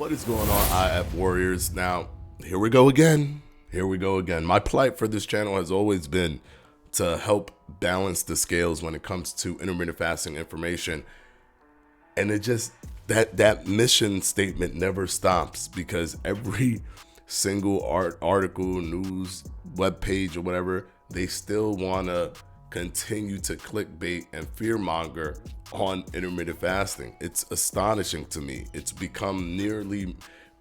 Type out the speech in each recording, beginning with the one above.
What is going on, IF Warriors? Now, here we go again. Here we go again. My plight for this channel has always been to help balance the scales when it comes to intermittent fasting information. And it just, that mission statement never stops, because every single article, news, web page, or whatever, they still want to continue to clickbait and fearmonger on intermittent fasting. It's astonishing to me. It's become nearly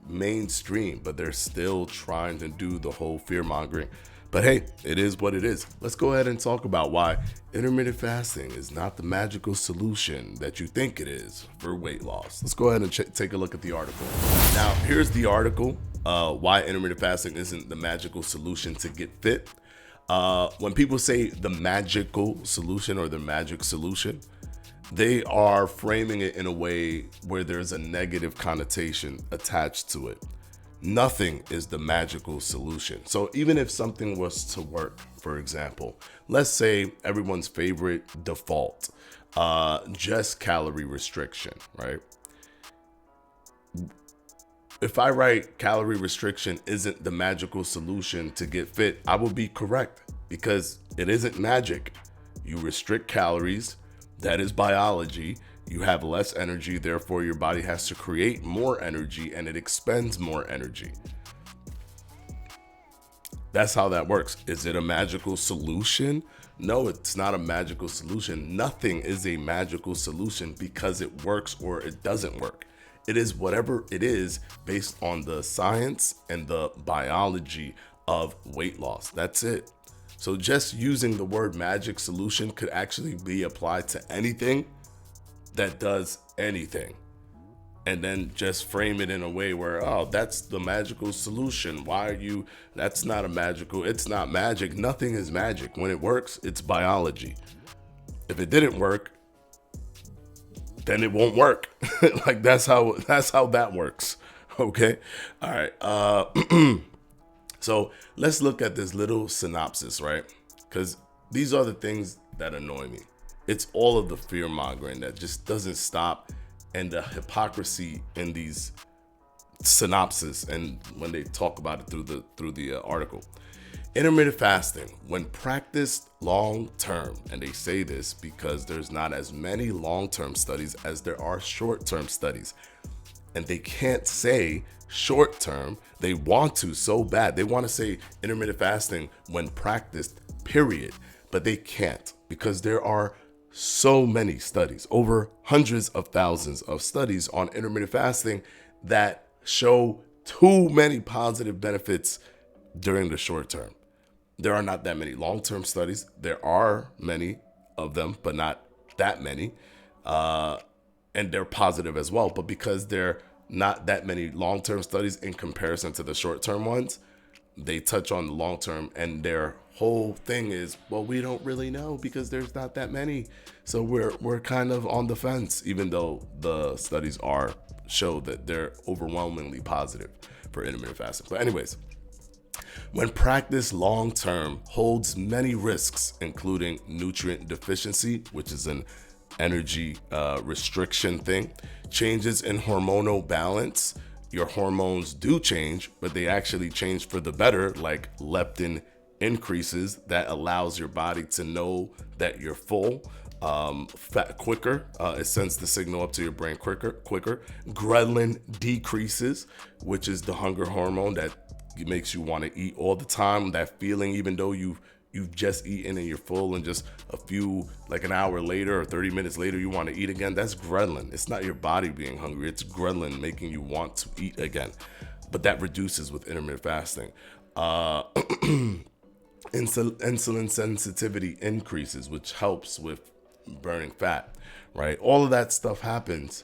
mainstream, but they're still trying to do the whole fearmongering. But hey, it is what it is. Let's go ahead and talk about why intermittent fasting is not the magical solution that you think it is for weight loss. Let's go ahead and take a look at the article. Now, here's the article, why intermittent fasting isn't the magical solution to get fit. When people say the magical solution or the magic solution, they are framing it in a way where there's a negative connotation attached to it. Nothing is the magical solution. So even if something was to work, for example, let's say everyone's favorite default, just calorie restriction, right? If I write calorie restriction isn't the magical solution to get fit, I will be correct, because it isn't magic. You restrict calories, that is biology. You have less energy, therefore your body has to create more energy and it expends more energy. That's how that works. Is it a magical solution? No, it's not a magical solution. Nothing is a magical solution because it works or it doesn't work. It is whatever it is based on the science and the biology of weight loss. That's it. So just using the word magic solution could actually be applied to anything that does anything. And then just frame it in a way where, oh, that's the magical solution. Why are you, that's not a magical, it's not magic. Nothing is magic. When it works, it's biology. If it didn't work, then it won't work. Like that's how that works. Okay. All right. So let's look at this little synopsis, right? Because these are the things that annoy me. It's all of the fear mongering that just doesn't stop, and the hypocrisy in these synopsis and when they talk about it through the article. Intermittent fasting, when practiced long term, and they say this because there's not as many long-term studies as there are short-term studies, and they can't say short-term. They want to so bad. They want to say intermittent fasting when practiced, period, but they can't, because there are so many studies, over hundreds of thousands of studies on intermittent fasting that show too many positive benefits during the short term. There are not that many long-term studies. There are many of them, but not that many. And they're positive as well. But because there are not that many long-term studies in comparison to the short-term ones, they touch on the long-term, and their whole thing is, well, we don't really know because there's not that many. So we're kind of on the fence, even though the studies show that they're overwhelmingly positive for intermittent fasting. But anyways, when practiced long-term, holds many risks, including nutrient deficiency, which is an energy restriction thing, changes in hormonal balance. Your hormones do change, but they actually change for the better, like leptin increases that allows your body to know that you're full, fat quicker. It sends the signal up to your brain quicker. Ghrelin decreases, which is the hunger hormone that makes you want to eat all the time. That feeling, even though you've just eaten and you're full, and just like an hour later or 30 minutes later, you want to eat again. That's ghrelin. It's not your body being hungry. It's ghrelin making you want to eat again. But that reduces with intermittent fasting. Insulin sensitivity increases, which helps with burning fat, right? All of that stuff happens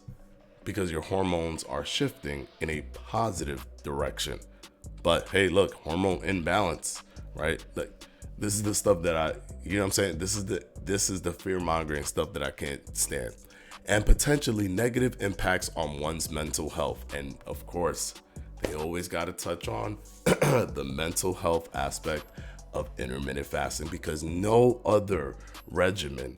because your hormones are shifting in a positive direction. But hey, look, hormone imbalance, right? Like, this is the stuff that you know what I'm saying? This is the fear mongering stuff that I can't stand. And potentially negative impacts on one's mental health. And of course, they always got to touch on the mental health aspect of intermittent fasting, because no other regimen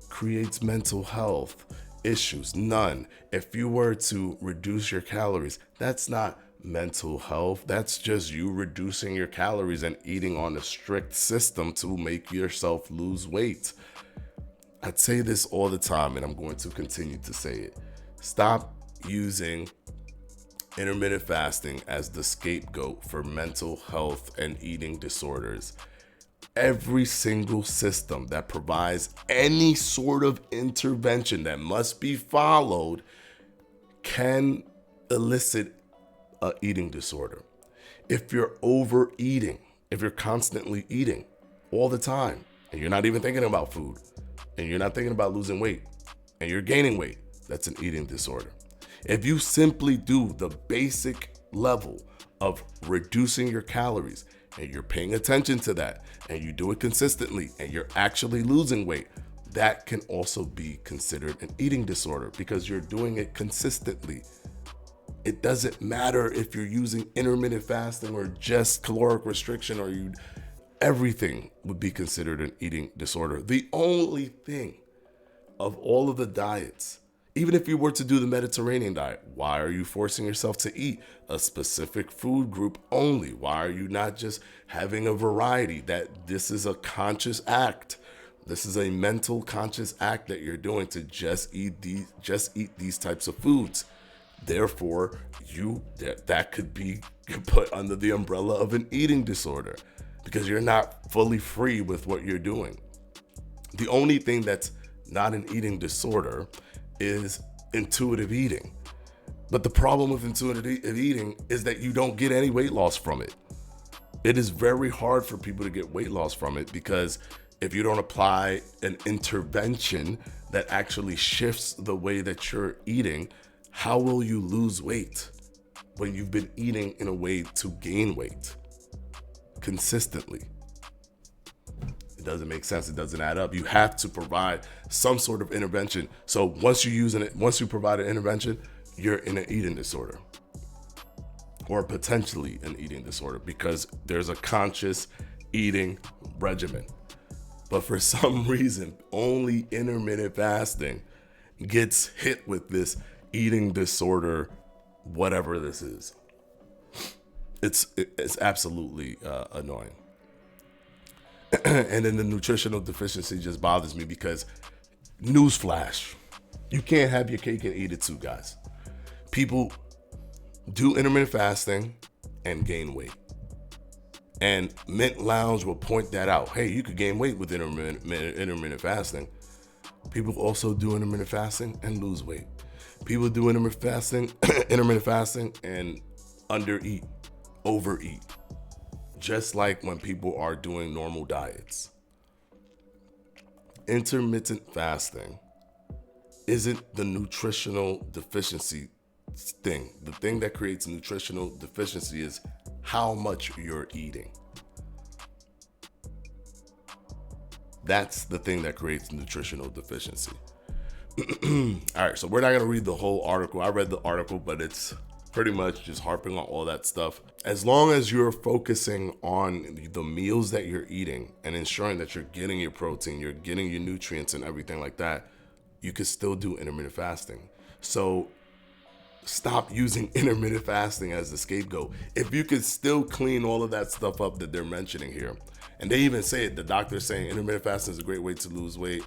creates mental health issues, none. If you were to reduce your calories, that's not mental health. That's just you reducing your calories and eating on a strict system to make yourself lose weight. I'd say this all the time, and I'm going to continue to say it. Stop using intermittent fasting as the scapegoat for mental health and eating disorders. Every single system that provides any sort of intervention that must be followed can elicit an eating disorder. If you're overeating, if you're constantly eating all the time, and you're not even thinking about food, and you're not thinking about losing weight, and you're gaining weight, that's an eating disorder. If you simply do the basic level of reducing your calories, and you're paying attention to that, and you do it consistently, and you're actually losing weight, that can also be considered an eating disorder because you're doing it consistently. It doesn't matter if you're using intermittent fasting or just caloric restriction, or everything would be considered an eating disorder. The only thing of all of the diets, even if you were to do the Mediterranean diet, why are you forcing yourself to eat a specific food group only? Why are you not just having a variety? That this is a conscious act. This is a mental conscious act that you're doing to just eat these types of foods. Therefore, that could be put under the umbrella of an eating disorder because you're not fully free with what you're doing. The only thing that's not an eating disorder is intuitive eating. But the problem with intuitive eating is that you don't get any weight loss from it. It is very hard for people to get weight loss from it because if you don't apply an intervention that actually shifts the way that you're eating, how will you lose weight when you've been eating in a way to gain weight consistently? It doesn't make sense. It doesn't add up. You have to provide some sort of intervention. So once you provide an intervention, you're in an eating disorder or potentially an eating disorder because there's a conscious eating regimen. But for some reason, only intermittent fasting gets hit with this eating disorder, whatever this is. It's absolutely annoying. And then the nutritional deficiency just bothers me because, newsflash, you can't have your cake and eat it too, guys. People do intermittent fasting and gain weight. And Mint Lounge will point that out. Hey, you could gain weight with intermittent fasting. People also do intermittent fasting and lose weight. People do intermittent fasting and undereat, overeat. Just like when people are doing normal diets. Intermittent fasting isn't the nutritional deficiency thing. The thing that creates nutritional deficiency is how much you're eating. That's the thing that creates nutritional deficiency. All right, so we're not going to read the whole article. I read the article, but it's pretty much just harping on all that stuff. As long as you're focusing on the meals that you're eating and ensuring that you're getting your protein, you're getting your nutrients and everything like that, you can still do intermittent fasting. So stop using intermittent fasting as the scapegoat. If you could still clean all of that stuff up that they're mentioning here, and they even say it, the doctor's saying intermittent fasting is a great way to lose weight.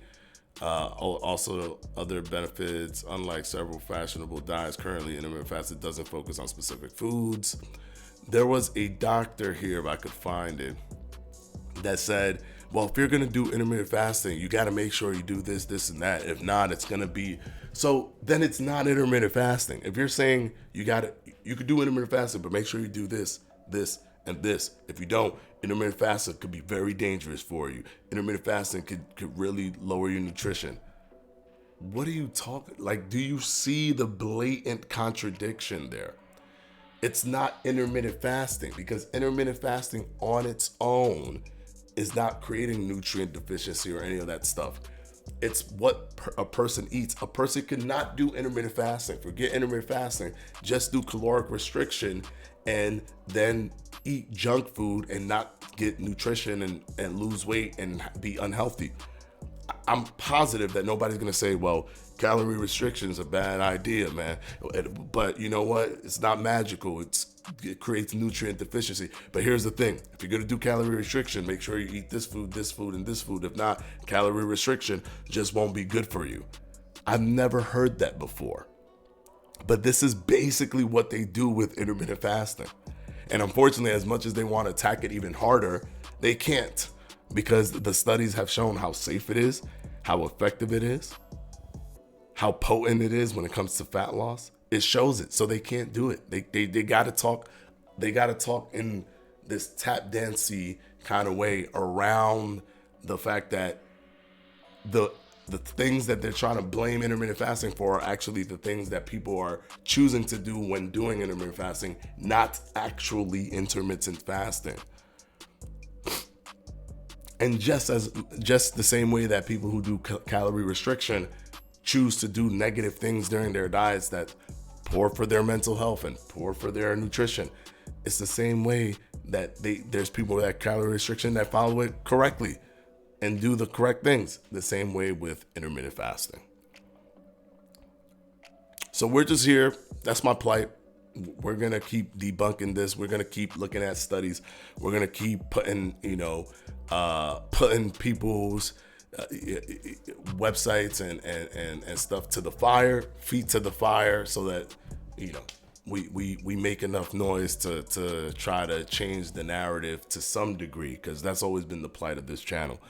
Also, other benefits, unlike several fashionable diets currently, intermittent fasting doesn't focus on specific foods. There was a doctor here, if I could find it, that said, well, if you're going to do intermittent fasting, you got to make sure you do this, this, and that. If not, it's going to be, so then it's not intermittent fasting. If you're saying you could do intermittent fasting, but make sure you do this, this, and this. If you don't, intermittent fasting could be very dangerous for you. Intermittent fasting could really lower your nutrition. What are you talking? Like, do you see the blatant contradiction there? It's not intermittent fasting because intermittent fasting on its own is not creating nutrient deficiency or any of that stuff. It's what a person eats. A person cannot do intermittent fasting. Forget intermittent fasting. Just do caloric restriction and then eat junk food and not get nutrition and lose weight and be unhealthy. I'm positive that nobody's gonna say, well, calorie restriction is a bad idea, man. But you know what? It's not magical. It creates nutrient deficiency. But here's the thing. If you're gonna do calorie restriction, make sure you eat this food, and this food. If not, calorie restriction just won't be good for you. I've never heard that before. But this is basically what they do with intermittent fasting. And unfortunately, as much as they want to attack it even harder, they can't, because the studies have shown how safe it is, how effective it is, how potent it is when it comes to fat loss. It shows it, so they can't do it. They gotta talk. They gotta talk in this tap dancey kind of way around the fact that the things that they're trying to blame intermittent fasting for are actually the things that people are choosing to do when doing intermittent fasting, not actually intermittent fasting. And just the same way that people who do calorie restriction choose to do negative things during their diets that poor for their mental health and poor for their nutrition, it's the same way that there's people that calorie restriction that follow it correctly and do the correct things, the same way with intermittent fasting. So we're just here. That's my plight. We're going to keep debunking this. We're going to keep looking at studies. We're going to keep putting, putting people's websites and stuff to the fire, feet to the fire, so that, we make enough noise to try to change the narrative to some degree, because that's always been the plight of this channel.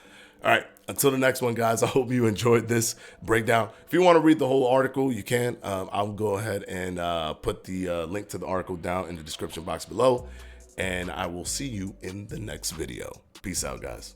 All right, until the next one, guys, I hope you enjoyed this breakdown. If you want to read the whole article, you can. I'll go ahead and put the link to the article down in the description box below, and I will see you in the next video. Peace out, guys.